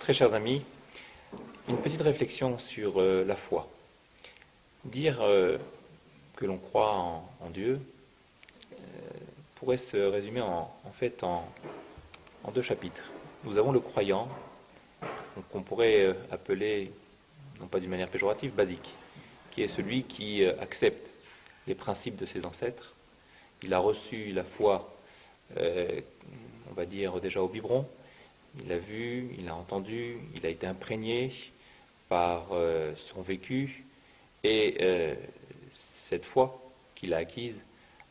Très chers amis, une petite réflexion sur la foi. Dire que l'on croit en Dieu pourrait se résumer en deux chapitres. Nous avons le croyant, qu'on pourrait appeler, non pas d'une manière péjorative, basique, qui est celui qui accepte les principes de ses ancêtres. Il a reçu la foi, on va dire déjà au biberon. Il a vu, il a entendu, il a été imprégné par son vécu, et cette foi qu'il a acquise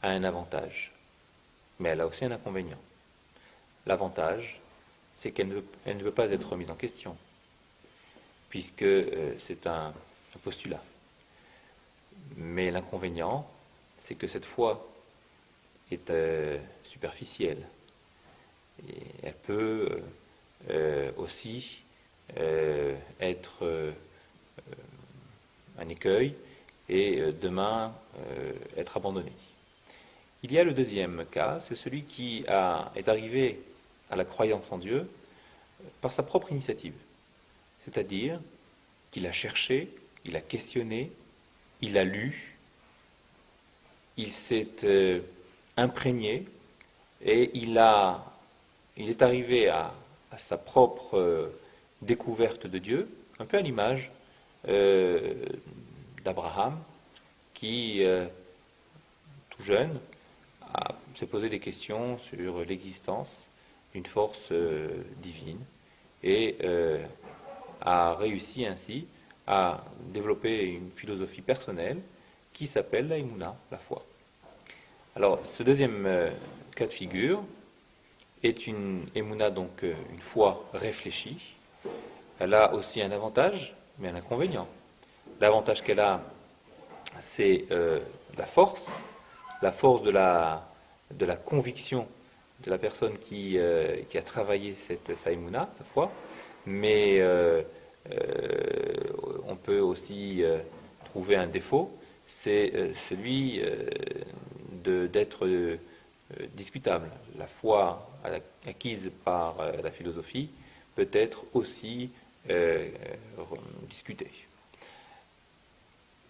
a un avantage, mais elle a aussi un inconvénient. L'avantage, c'est qu'elle ne veut pas être remise en question, puisque c'est un postulat. Mais l'inconvénient, c'est que cette foi est superficielle, et elle peut aussi être un écueil et demain être abandonné. Il y a le deuxième cas, c'est celui qui est arrivé à la croyance en Dieu par sa propre initiative, c'est-à-dire qu'il a cherché, il a questionné, il a lu, il s'est imprégné et il est arrivé à sa propre découverte de Dieu, un peu à l'image d'Abraham, qui, tout jeune, s'est posé des questions sur l'existence d'une force divine et a réussi ainsi à développer une philosophie personnelle qui s'appelle la Emouna, la foi. Alors, ce deuxième cas de figure est une Emouna, donc une foi réfléchie. Elle a aussi un avantage, mais un inconvénient. L'avantage qu'elle a, c'est la force de la conviction de la personne qui a travaillé sa Emouna, sa foi, mais on peut aussi trouver un défaut, c'est celui d'être discutable. La foi acquise par la philosophie peut être aussi discutée.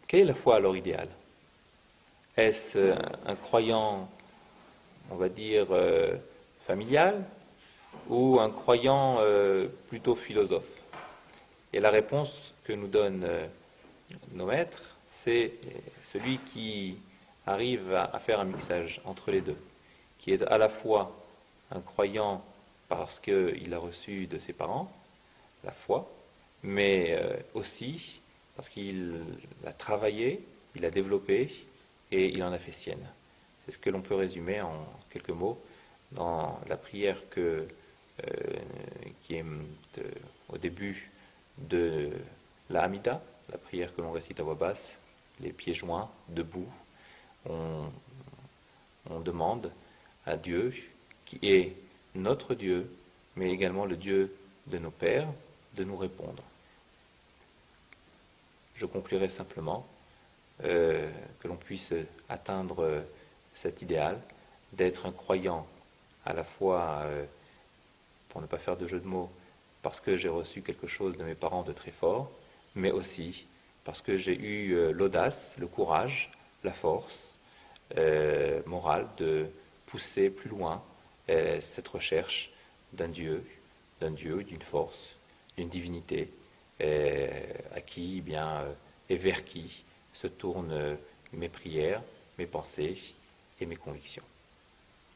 Quelle est la foi alors idéale? Est-ce un croyant, on va dire, familial, ou un croyant plutôt philosophe? Et la réponse que nous donnent nos maîtres, c'est celui qui arrive à faire un mixage entre les deux, qui est à la fois un croyant parce qu'il a reçu de ses parents la foi, mais aussi parce qu'il a travaillé, il a développé et il en a fait sienne. C'est ce que l'on peut résumer en quelques mots dans la prière qui est au début de la Hamida, la prière que l'on récite à voix basse, les pieds joints, debout. On demande à Dieu, qui est notre Dieu, mais également le Dieu de nos pères, de nous répondre. Je conclurai simplement que l'on puisse atteindre cet idéal d'être un croyant à la fois, pour ne pas faire de jeu de mots, parce que j'ai reçu quelque chose de mes parents de très fort, mais aussi parce que j'ai eu l'audace, le courage, la force morale de pousser plus loin cette recherche d'un Dieu, d'une force, d'une divinité, à qui, et vers qui se tournent mes prières, mes pensées et mes convictions.